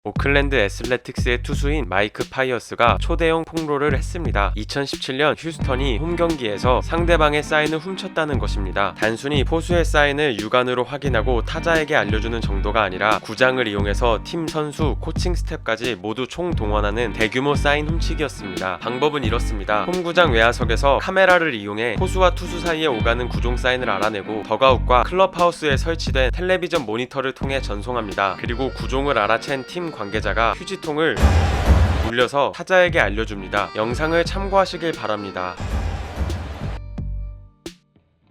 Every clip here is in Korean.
오클랜드 애슬레틱스의 투수인 마이크 파이어스가 초대형 폭로를 했습니다. 2017년 휴스턴이 홈 경기에서 상대방의 사인을 훔쳤다는 것입니다. 단순히 포수의 사인을 육안으로 확인하고 타자에게 알려주는 정도가 아니라 구장을 이용해서 팀 선수, 코칭 스태프까지 모두 총동원하는 대규모 사인 훔치기였습니다. 방법은 이렇습니다. 홈구장 외야석에서 카메라를 이용해 포수와 투수 사이에 오가는 구종 사인을 알아내고 더가웃과 클럽하우스에 설치된 텔레비전 모니터를 통해 전송합니다. 그리고 구종을 알아챈 팀 관계자가 휴지통을 물려서 타자에게 알려줍니다. 영상을 참고하시길 바랍니다.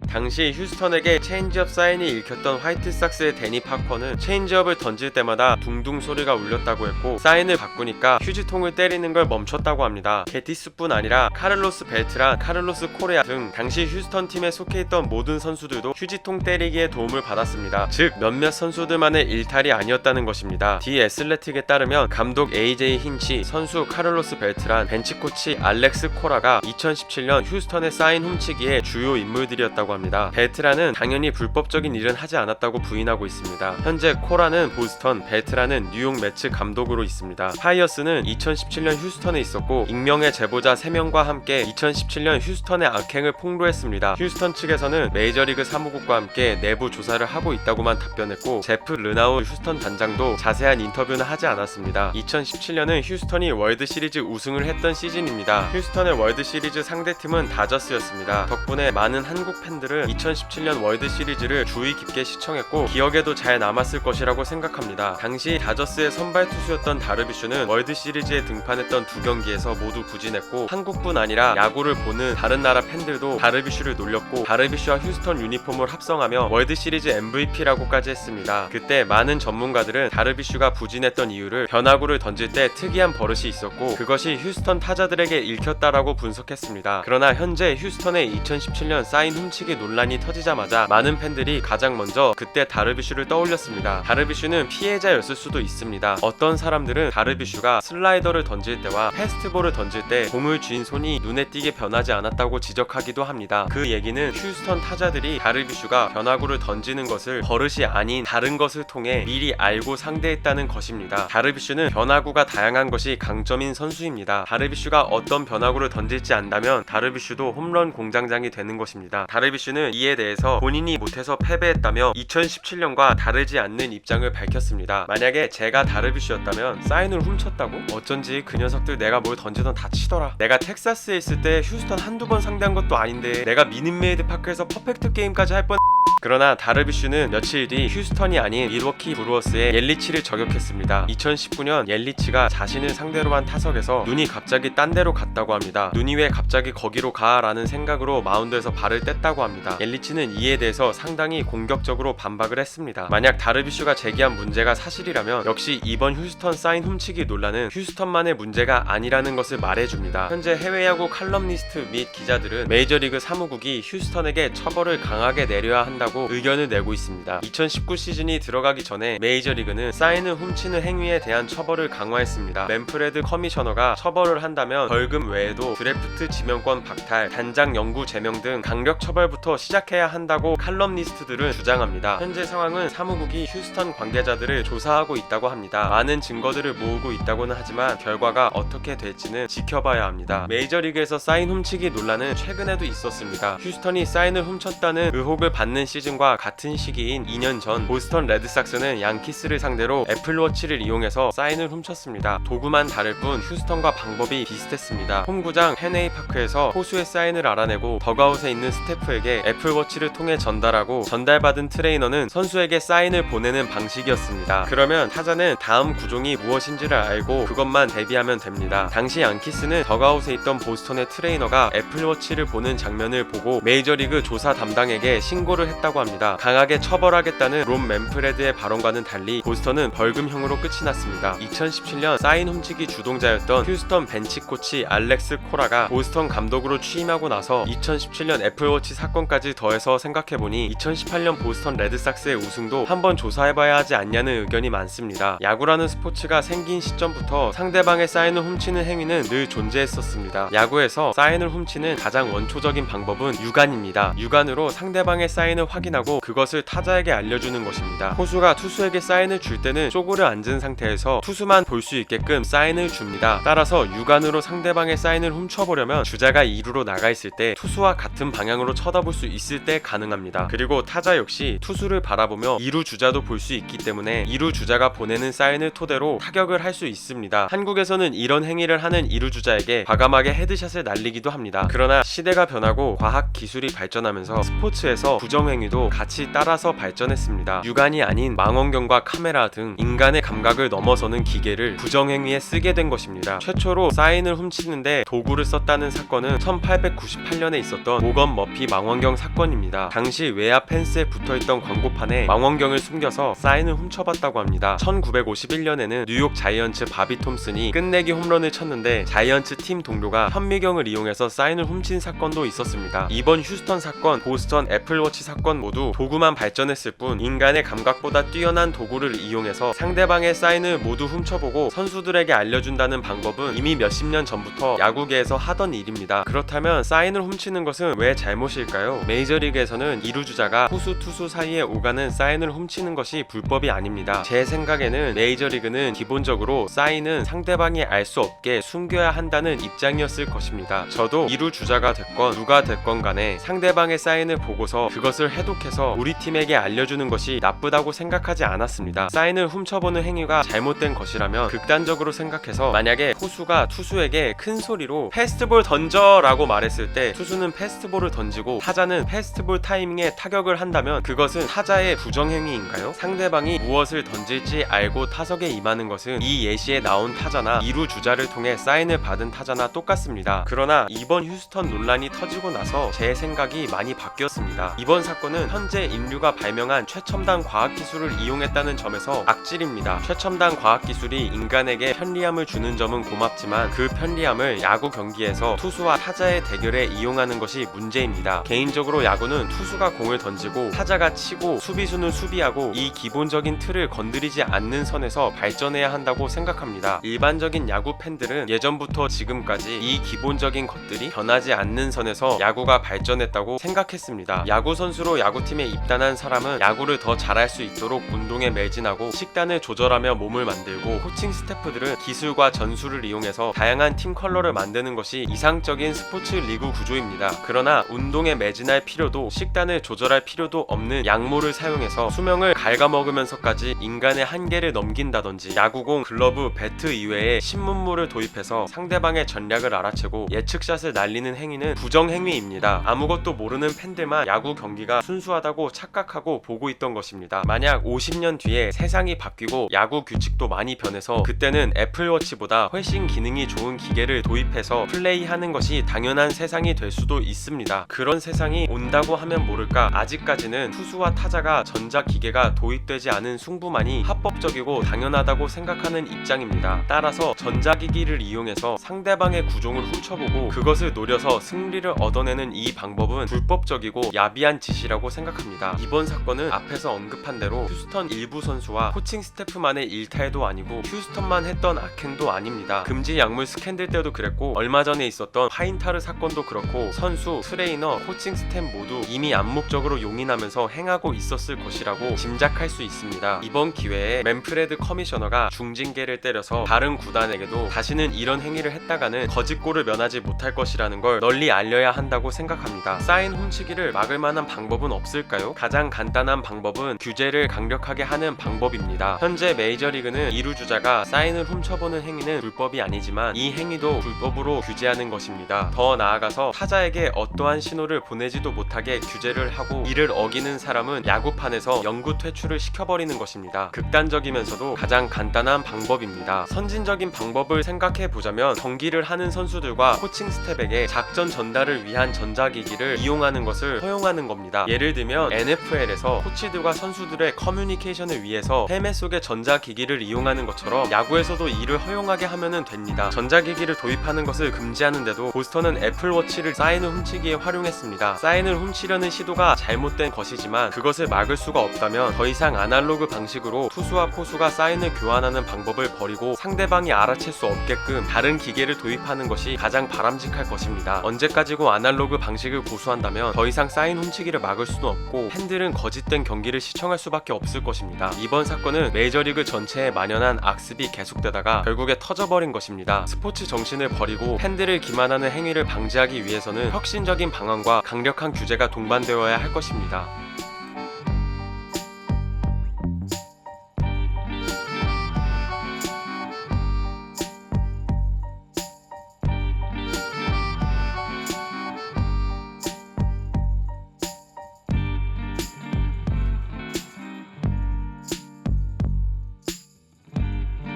당시 휴스턴에게 체인지업 사인이 읽혔던 화이트삭스의 데니 파커는 체인지업을 던질 때마다 둥둥 소리가 울렸다고 했고, 사인을 바꾸니까 휴지통을 때리는 걸 멈췄다고 합니다. 게티스뿐 아니라 카를로스 벨트란, 카를로스 코레아 등 당시 휴스턴 팀에 속해 있던 모든 선수들도 휴지통 때리기에 도움을 받았습니다. 즉 몇몇 선수들만의 일탈이 아니었다는 것입니다. 디 애슬레틱에 따르면 감독 AJ 힌치, 선수 카를로스 벨트란, 벤치코치 알렉스 코라가 2017년 휴스턴의 사인 훔치기의 주요 인물들이었다고 합니다. 벨트라는 당연히 불법적인 일은 하지 않았다고 부인하고 있습니다. 현재 코라는 보스턴, 벨트라는 뉴욕 매츠 감독으로 있습니다. 파이어스는 2017년 휴스턴에 있었고 익명의 제보자 3명과 함께 2017년 휴스턴의 악행을 폭로했습니다. 휴스턴 측에서는 메이저리그 사무국과 함께 내부 조사를 하고 있다고만 답변했고, 제프 르나우 휴스턴 단장도 자세한 인터뷰는 하지 않았습니다. 2017년은 휴스턴이 월드시리즈 우승을 했던 시즌입니다. 휴스턴의 월드시리즈 상대팀은 다저스였습니다. 덕분에 많은 한국 팬들은 2017년 월드시리즈를 주의 깊게 시청했고 기억에도 잘 남았을 것이라고 생각합니다. 당시 다저스의 선발 투수였던 다르비슈는 월드시리즈에 등판했던 2경기에서 모두 부진했고, 한국뿐 아니라 야구를 보는 다른 나라 팬들도 다르비슈를 놀렸고, 다르비슈와 휴스턴 유니폼을 합성하며 월드시리즈 MVP라고까지 했습니다. 그때 많은 전문가들은 다르비슈가 부진했던 이유를 변화구를 던질 때 특이한 버릇이 있었고 그것이 휴스턴 타자들에게 읽혔다라고 분석했습니다. 그러나 현재 휴스턴의 2017년 사인 훔치기 논란이 터지자마자 많은 팬들이 가장 먼저 그때 다르비슈를 떠올렸습니다. 다르비슈는 피해자였을 수도 있습니다. 어떤 사람들은 다르비슈가 슬라이더를 던질 때와 패스트볼을 던질 때 공을 쥔 손이 눈에 띄게 변하지 않았다고 지적하기도 합니다. 그 얘기는 휴스턴 타자들이 다르비슈가 변화구를 던지는 것을 버릇이 아닌 다른 것을 통해 미리 알고 상대했다는 것입니다. 다르비슈는 변화구가 다양한 것이 강점인 선수입니다. 다르비슈가 어떤 변화구를 던질지 안다면 다르비슈도 홈런 공장장이 되는 것입니다. 다르비슈는 이에 대해서 본인이 못해서 패배했다며 2017년과 다르지 않는 입장을 밝혔습니다. 만약에 제가 다르비슈였다면 사인을 훔쳤다고? 어쩐지 그 녀석들 내가 뭘 던지던 다 치더라. 내가 텍사스에 있을 때 휴스턴 한두 번 상대한 것도 아닌데 내가 미닛메이드 파크에서 퍼펙트 게임까지 할 뻔. 그러나 다르비슈는 며칠 뒤 휴스턴이 아닌 밀워키 브루어스의 옐리치를 저격했습니다. 2019년 옐리치가 자신을 상대로 한 타석에서 눈이 갑자기 딴 데로 갔다고 합니다. 눈이 왜 갑자기 거기로 가? 라는 생각으로 마운드에서 발을 뗐다고 합니다. 옐리치는 이에 대해서 상당히 공격적으로 반박을 했습니다. 만약 다르비슈가 제기한 문제가 사실이라면 역시 이번 휴스턴 사인 훔치기 논란은 휴스턴만의 문제가 아니라는 것을 말해줍니다. 현재 해외야구 칼럼니스트 및 기자들은 메이저리그 사무국이 휴스턴에게 처벌을 강하게 내려야 한다고 의견을 내고 있습니다. 2019 시즌이 들어가기 전에 메이저리그는 사인을 훔치는 행위에 대한 처벌을 강화했습니다. 맨프레드 커미셔너가 처벌을 한다면 벌금 외에도 드래프트 지명권 박탈, 단장 영구 제명 등 강력 처벌부터 시작해야 한다고 칼럼니스트들은 주장합니다. 현재 상황은 사무국이 휴스턴 관계자들을 조사하고 있다고 합니다. 많은 증거들을 모으고 있다고는 하지만 결과가 어떻게 될지는 지켜봐야 합니다. 메이저리그에서 사인 훔치기 논란은 최근에도 있었습니다. 휴스턴이 사인을 훔쳤다는 의혹을 받는 시즌과 같은 시기인 2년 전 보스턴 레드삭스는 양키스를 상대로 애플워치를 이용해서 사인을 훔쳤습니다. 도구만 다를 뿐 휴스턴과 방법이 비슷했습니다. 홈구장 펜웨이 파크에서 포수의 사인을 알아내고 더가웃에 있는 스태프에게 애플워치를 통해 전달하고 전달받은 트레이너는 선수에게 사인을 보내는 방식이었습니다. 그러면 타자는 다음 구종이 무엇인지를 알고 그것만 대비하면 됩니다. 당시 양키스는 더가웃에 있던 보스턴의 트레이너가 애플워치를 보는 장면을 보고 메이저리그 조사 담당에게 신고를 했다고 합니다. 강하게 처벌하겠다는 롬 맨프레드의 발언과는 달리 보스턴은 벌금형으로 끝이 났습니다. 2017년 사인 훔치기 주동자였던 휴스턴 벤치 코치 알렉스 코라가 보스턴 감독으로 취임하고 나서 2017년 애플워치 사건까지 더해서 생각해보니 2018년 보스턴 레드삭스의 우승도 한번 조사해봐야 하지 않냐는 의견이 많습니다. 야구라는 스포츠가 생긴 시점부터 상대방의 사인을 훔치는 행위는 늘 존재했었습니다. 야구에서 사인을 훔치는 가장 원초적인 방법은 유관입니다. 유관으로 상대방의 사인을 확인하고 그것을 타자에게 알려주는 것입니다. 포수가 투수에게 사인을 줄 때는 쪼그려 앉은 상태에서 투수만 볼 수 있게끔 사인을 줍니다. 따라서 육안으로 상대방의 사인을 훔쳐보려면 주자가 2루로 나가 있을 때 투수와 같은 방향으로 쳐다볼 수 있을 때 가능합니다. 그리고 타자 역시 투수를 바라보며 2루 주자도 볼 수 있기 때문에 2루 주자가 보내는 사인을 토대로 타격을 할 수 있습니다. 한국에서는 이런 행위를 하는 2루 주자에게 과감하게 헤드샷을 날리기도 합니다. 그러나 시대가 변하고 과학 기술이 발전하면서 스포츠에서 부정행위도 같이 따라서 발전했습니다. 육안이 아닌 망원경과 카메라 등 인간의 감각을 넘어서는 기계를 부정행위에 쓰게 된 것입니다. 최초로 사인을 훔치는데 도구를 썼다는 사건은 1898년에 있었던 모건 머피 망원경 사건입니다. 당시 외야 펜스에 붙어있던 광고판에 망원경을 숨겨서 사인을 훔쳐봤다고 합니다. 1951년에는 뉴욕 자이언츠 바비 톰슨이 끝내기 홈런을 쳤는데 자이언츠 팀 동료가 현미경을 이용해서 사인을 훔친 사건도 있었습니다. 이번 휴스턴 사건, 보스턴 애플워치 사건 모두 도구만 발전했을 뿐 인간의 감각보다 뛰어난 도구를 이용해서 상대방의 사인을 모두 훔쳐보고 선수들에게 알려준다는 방법은 이미 몇십 년 전부터 야구계에서 하던 일입니다. 그렇다면 사인을 훔치는 것은 왜 잘못일까요? 메이저리그에서는 2루 주자가 포수 투수 사이에 오가는 사인을 훔치는 것이 불법이 아닙니다. 제 생각에는 메이저리그는 기본적으로 사인은 상대방이 알 수 없게 숨겨야 한다는 입장이었을 것입니다. 저도 2루 주자가 됐건 누가 됐건 간에 상대방의 사인을 보고서 그것을 해독해서 우리 팀에게 알려주는 것이 나쁘다고 생각하지 않았습니다. 사인을 훔쳐보는 행위가 잘못된 것이라면 극단적으로 생각해서 만약에 포수가 투수에게 큰 소리로 패스트볼 던져 라고 말했을 때 투수는 패스트볼을 던지고 타자는 패스트볼 타이밍에 타격을 한다면 그것은 타자의 부정행위인가요? 상대방이 무엇을 던질지 알고 타석에 임하는 것은 이 예시에 나온 타자나 2루 주자를 통해 사인을 받은 타자나 똑같습니다. 그러나 이번 휴스턴 논란이 터지고 나서 제 생각이 많이 바뀌었습니다. 이번 사건은 현재 인류가 발명한 최첨단 과학기술을 이용했다는 점에서 악질입니다. 최첨단 과학기술이 인간에게 편리함을 주는 점은 고맙지만 그 편리함을 야구 경기에서 투수와 타자의 대결에 이용하는 것이 문제입니다. 개인적으로 야구는 투수가 공을 던지고 타자가 치고 수비수는 수비하고 이 기본적인 틀을 건드리지 않는 선에서 발전해야 한다고 생각합니다. 일반적인 야구 팬들은 예전부터 지금까지 이 기본적인 것들이 변하지 않는 선에서 야구가 발전했다고 생각했습니다. 야구 선수로 야구팀에 입단한 사람은 야구를 더 잘할 수 있도록 운동에 매진하고 식단을 조절하며 몸을 만들고 코칭 스태프들은 기술과 전술을 이용해서 다양한 팀 컬러를 만드는 것이 이상적인 스포츠 리그 구조입니다. 그러나 운동에 매진할 필요도 식단을 조절할 필요도 없는 약물을 사용해서 수명을 갉아먹으면서까지 인간의 한계를 넘긴다든지 야구공, 글러브, 배트 이외에 신문물을 도입해서 상대방의 전략을 알아채고 예측샷을 날리는 행위는 부정행위입니다. 아무것도 모르는 팬들만 야구 경기가 순수하다고 착각하고 보고 있던 것입니다. 만약 50년 뒤에 세상이 바뀌고 야구 규칙도 많이 변해서 그때는 애플워치보다 훨씬 기능이 좋은 기계를 도입해서 플레이하는 것이 당연한 세상이 될 수도 있습니다. 그런 세상이 온다고 하면 모를까 아직까지는 투수와 타자가 전자기계가 도입되지 않은 승부만이 합법적이고 당연하다고 생각하는 입장입니다. 따라서 전자기기를 이용해서 상대방의 구종을 훔쳐보고 그것을 노려서 승리를 얻어내는 이 방법은 불법적이고 야비한 짓이라고 생각합니다. 이번 사건은 앞에서 언급한 대로 휴스턴 일부 선수와 코칭 스태프만의 일탈도 아니고 휴스턴만 했던 악행도 아닙니다. 금지 약물 스캔들 때도 그랬고 얼마 전에 있었던 파인타르 사건도 그렇고 선수, 트레이너, 코칭 스태프 모두 이미 암묵적으로 용인하면서 행하고 있었을 것이라고 짐작할 수 있습니다. 이번 기회에 맨프레드 커미셔너가 중징계를 때려서 다른 구단에게도 다시는 이런 행위를 했다가는 거짓골을 면하지 못할 것이라는 걸 널리 알려야 한다고 생각합니다. 사인 훔치기를 막을 만한 방법은 없을까요? 가장 간단한 방법은 규제를 강력하게 하는 방법입니다. 현재 메이저리그는 2루 주자가 사인을 훔쳐보는 행위는 불법이 아니지만 이 행위도 불법으로 규제하는 것입니다. 더 나아가서 타자에게 어떠한 신호를 보내지도 못하게 규제를 하고 이를 어기는 사람은 야구판에서 영구 퇴출을 시켜버리는 것입니다. 극단적이면서도 가장 간단한 방법입니다. 선진적인 방법을 생각해보자면 경기를 하는 선수들과 코칭 스텝에게 작전 전달을 위한 전자기기를 이용하는 것을 허용하는 겁니다. 예를 들면 NFL에서 코치들과 선수들의 커뮤니케이션을 위해서 헬멧 속에 전자기기를 이용하는 것처럼 야구에서도 이를 허용하게 하면 됩니다. 전자기기를 도입하는 것을 금지하는데도 보스턴은 애플워치를 사인을 훔치기에 활용했습니다. 사인을 훔치려는 시도가 잘못된 것이지만 그것을 막을 수가 없다면 더 이상 아날로그 방식으로 투수와 포수가 사인을 교환하는 방법을 버리고 상대방이 알아챌 수 없게끔 다른 기계를 도입하는 것이 가장 바람직할 것입니다. 언제까지고 아날로그 방식을 고수한다면 더 이상 사인 훔치기를 막을 막을 수는 없고 팬들은 거짓된 경기를 시청할 수밖에 없을 것입니다. 이번 사건은 메이저리그 전체에 만연한 악습이 계속되다가 결국에 터져버린 것입니다. 스포츠 정신을 버리고 팬들을 기만하는 행위를 방지하기 위해서는 혁신적인 방안과 강력한 규제가 동반되어야 할 것입니다.